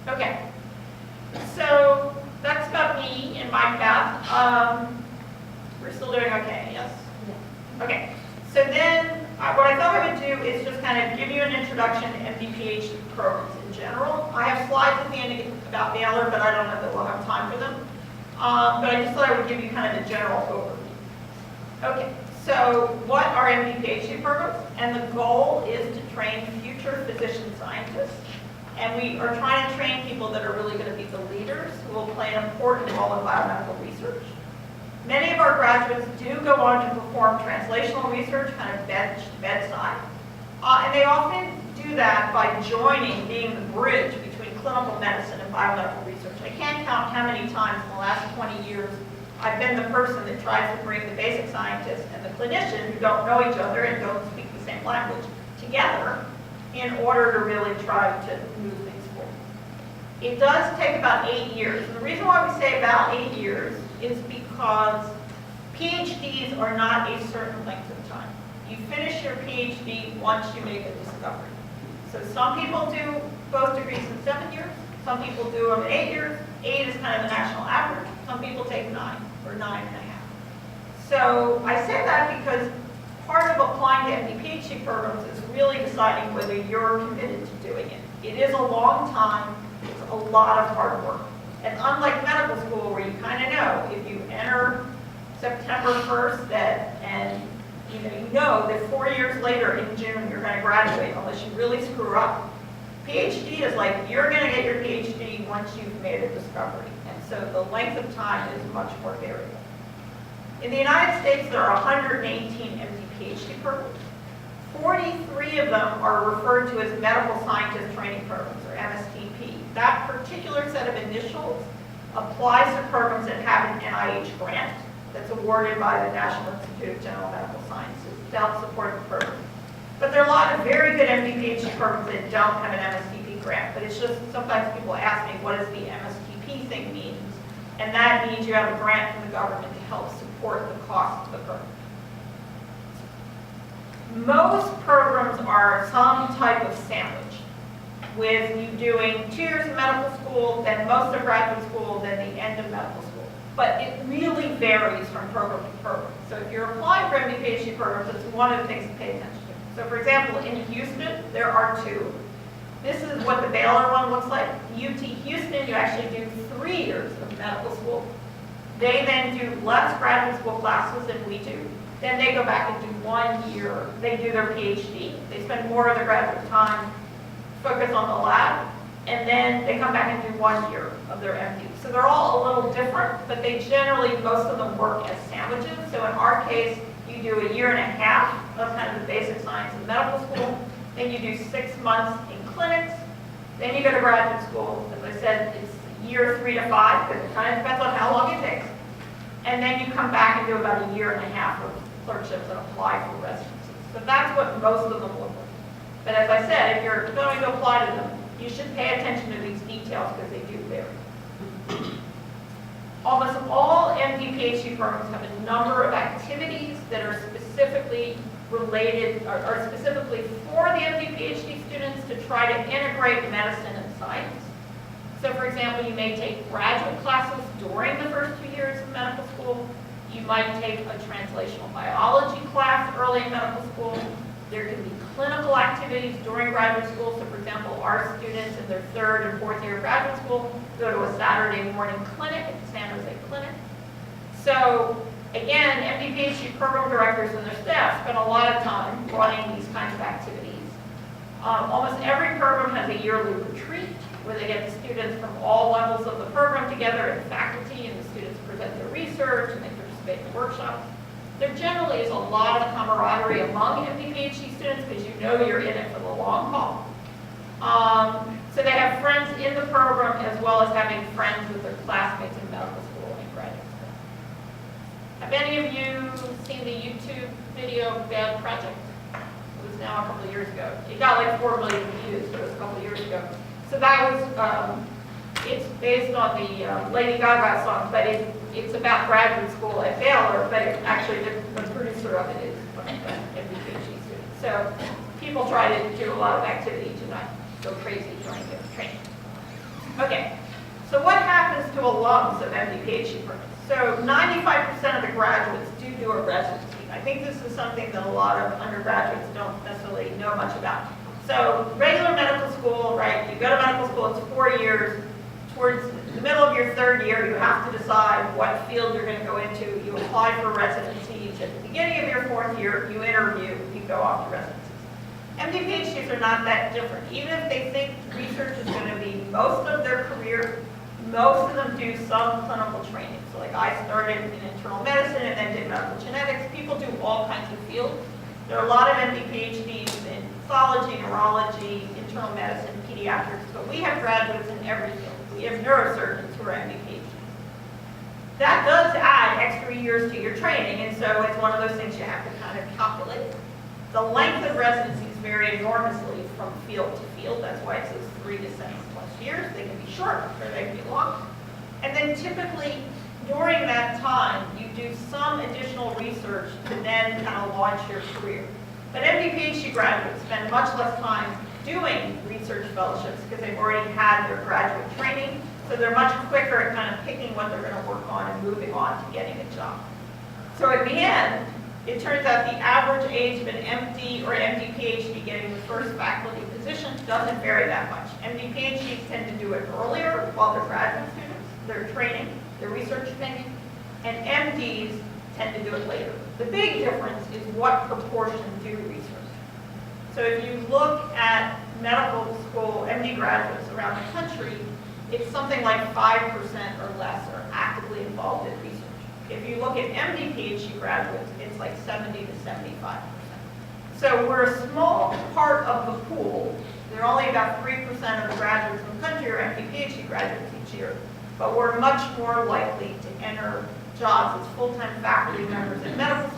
Okay, so that's about me and my path. We're still doing okay, yes? Okay, so then what I thought I would do is just kind of give you an introduction to MD-PhD programs in general. I have slides at the end about Baylor, but I don't know that we'll have time for them. But I just thought I would give you kind of the general overview. Okay, so what are MD-PhD programs? And the goal is to train future physician scientists. And we are trying to train people that are really going to be the leaders who will play an important role in biomedical research. Many of our graduates do go on to perform translational research, kind of bedside. And they often do that by joining, being the bridge between clinical medicine and biomedical research. I can't count how many times in the last 20 years I've been the person that tries to bring the basic scientist and the clinician who don't know each other and don't speak the same language together in order to really try to move things forward. It does take about 8 years. And the reason why we say about 8 years is because PhDs are not a certain length of time. You finish your PhD once you make a discovery. So some people do both degrees in 7 years. Some people do them in 8 years. 8 is kind of the national average. Some people take 9 or 9.5. So I say that because part of applying to MD-PhD programs is really deciding whether you're committed to doing it. It is a long time. It's a lot of hard work. And unlike medical school, where you kind of know, if you enter September 1st and you know that 4 years later in June you're going to graduate unless you really screw up. PhD is like you're going to get your PhD once you've made a discovery. And so the length of time is much more variable. In the United States, there are 118 MD-PhD programs. 43 of them are referred to as medical scientist training programs, or MSTP. That particular set of initials applies to programs that have an NIH grant that's awarded by the National Institute of General Medical Sciences to help support the program. But there are a lot of very good MD-PhD programs that don't have an MSTP grant, but it's just sometimes people ask me, what does the MSTP thing mean? And that means you have a grant from the government to help support the cost of the program. Most programs are some type of sandwich, with you doing 2 years of medical school, then most of graduate school, then the end of medical school. But it really varies from program to program. So if you're applying for MD-PhD programs, it's one of the things to pay attention to. So for example, in Houston, there are 2. This is what the Baylor one looks like. UT Houston, you actually do 3 years of medical school. They then do less graduate school classes than we do. Then they go back and do 1 year. They do their PhD. They spend more of their graduate time focused on the lab, and then they come back and do 1 year of their MD. So they're all a little different, but they generally, most of them work as sandwiches. So in our case, you do 1.5 years of kind of the basic science of medical school. Then you do 6 months in clinics. Then you go to graduate school. As I said, it's year 3 to 5, but it kind of depends on how long it takes. And then you come back and do about 1.5 years of clerkships and apply for residencies. So that's what most of them look like. But as I said, if you're going to apply to them, you should pay attention to these details because they do vary. Almost all MD-PhD programs have a number of activities that are specifically related, or specifically for the MD-PhD students to try to integrate medicine and science. So for example, you may take graduate classes during the first 2 years of medical school. You might take a translational biology class early in medical school. There can be clinical activities during graduate school. So for example, our students in their 3rd and 4th year of graduate school go to a Saturday morning clinic at the San Jose Clinic. So again, MD-PhD program directors and their staff spend a lot of time running these kinds of activities. Almost every program has a yearly retreat where they get the students from all levels of the program together and faculty, and the students present their research and they participate in workshops. There generally is a lot of camaraderie among MD-PhD students because you know you're in it for the long haul. So they have friends in the program as well as having friends with their classmates in medical school and graduate school. Have any of you seen the YouTube video Bad Project? It was now a couple of years ago. It got like 4 million views, but it was a couple of years ago. So that was, it's based on the Lady Gaga song, but it's about graduate school at Baylor, but actually the producer of it is one of the MD-PhD students. So people try to do a lot of activity to not go crazy during the training. Okay, so what happens to alums of MD PhD programs? So 95% of the graduates do a residency. I think this is something that a lot of undergraduates don't necessarily know much about. So regular medical school, right, you go to medical school, it's 4 years. Towards the middle of your 3rd year, you have to decide what field you're going to go into. You apply for residencies. At the beginning of your 4th year, you interview, you go off to residencies. MD PhDs are not that different. Even if they think research is going to be most of their career, most of them do some clinical training. So like I started in internal medicine and then did medical genetics. People do all kinds of fields. There are a lot of MD PhDs in pathology, neurology, internal medicine, pediatrics, but we have graduates in every field. We have neurosurgeons who are MD PhDs. That does add extra years to your training, and so it's one of those things you have to kind of calculate. The length of residencies vary enormously from field to field. That's why it says 3 to 7+ years. They can be short or they can be long. And then typically during that time, you do some additional research to then kind of launch your career. But MD PhD graduates spend much less time doing research fellowships because they've already had their graduate training, so they're much quicker at kind of picking what they're going to work on and moving on to getting a job. So at the end, it turns out the average age of an MD or MD PhD getting the first faculty position doesn't vary that much. MD PhDs tend to do it earlier while they're graduate students, they're training, they're research training, and MDs tend to do it later. The big difference is what proportion do research. So if you look at medical school MD graduates around the country, it's something like 5% or less are actively involved in research. If you look at MD PhD graduates, it's like 70 to 75%. So we're a small part of the pool. There are only about 3% of the graduates in the country are MD PhD graduates each year, but we're much more likely to enter jobs as full-time faculty members in medical